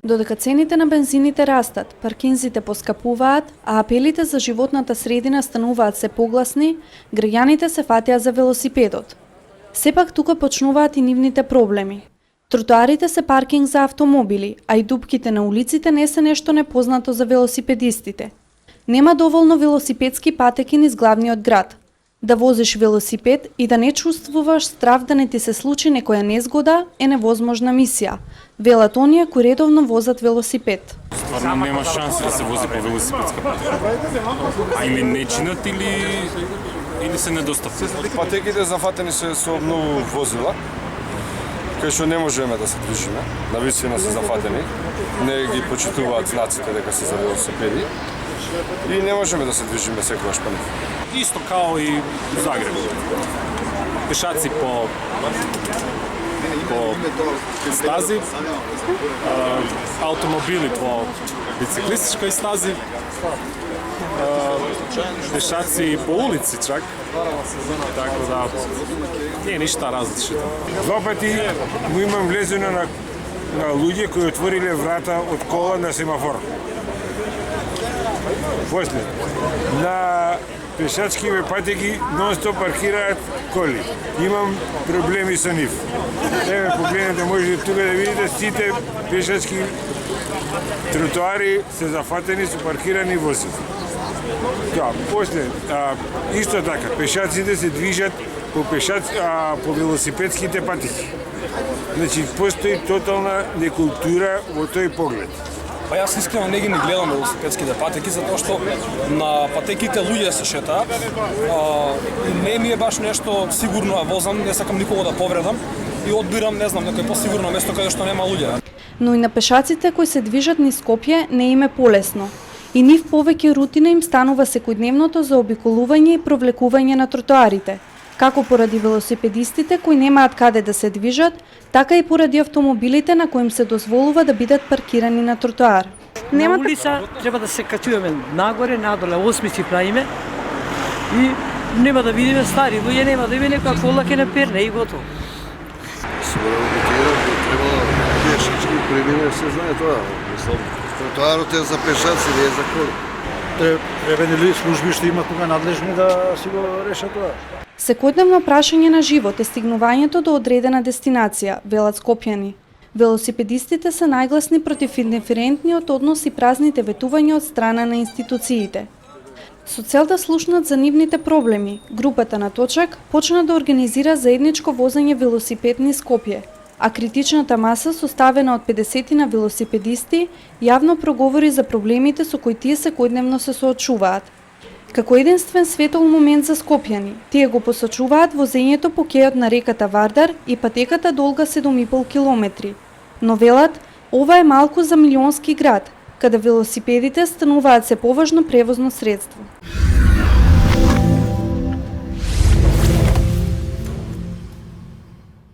Додека цените на бензините растат, паркинзите поскапуваат, а апелите за животната средина стануваат се погласни, граѓаните се фатеа за велосипедот. Сепак тука почнуваат и нивните проблеми. Тротоарите се паркинг за автомобили, а и дупките на улиците не се нешто непознато за велосипедистите. Нема доволно велосипедски патеки низ главниот град. Да возиш велосипед и да не чувствуваш страв да не ти се случи некоја незгода е невозможна мисија, велат оние кои редовно возат велосипед. Стварно нема шанси да се вози по велосипедска патека. А или не чинат или се недостапни. Патеките зафатени се со многу возила, кај што не можеме да се движиме, навистина се зафатени, не ги почитуваат знаците дека се за велосипеди и не можеме да се движиме секогаш по нив. Исто као и у Загреб. Пешаци по стази, автомобили по бициклистичкој стази, пешаци по улици чак. Така да не е ништа различно. Два пати му имам влезено на луѓе кои отвориле врата од кола на семафор. После, на пешачкиве патеки нон-стоп паркираат коли. Имам проблеми со нив. Еве, погледнете, можете тука да видите, сите пешачки тротоари се зафатени со паркирани возила. Да, после, исто така, пешаците се движат по велосипедските патеки. Значи, постои тотална некултура во тој поглед. Па јас искрено не ги гледам велосипедските патеки, затоа што на патеките луѓе се шетаат. Не ми е баш нешто сигурно да возам, не сакам никого да повредам и одбирам, не знам, некој посигурно место каде што нема луѓе. Но и на пешаците кои се движат низ Скопје не им е полесно. И нив повеќе рутина им станува секојдневното заобиколување и провлекување на тротоарите, како поради велосипедистите кои немаат каде да се движат, така и поради автомобилите на кои им се дозволува да бидат паркирани на тротоар. На улица треба да се качуваме нагоре, надоле, осмици правиме и нема да видиме стари луѓе, нема да видиме некоја кола ке наперне и готово. Треба пешачки предиме, се знае тоа. Тротоарот е за пешаци, не е за коли. Треба нели служби што имат тука надлежни да си го решат тоа. Секојдневно прашање на живот е стигнувањето до одредена дестинација, велат скопјани. Велосипедистите се најгласни против индиферентниот однос и празните ветувања од страна на институциите. Со цел да слушнат за нивните проблеми, групата на Точак почна да организира заедничко возење велосипед низ Скопје, а критичната маса, составена од 50 на велосипедисти, јавно проговори за проблемите со кои тие секојдневно се соочуваат. Како единствен светол момент за скопјани, тие го посочуваат возењето по кејот на реката Вардар и патеката долга 7,5 километри. Но велат, ова е малку за милионски град, каде велосипедите стануваат се поважно превозно средство.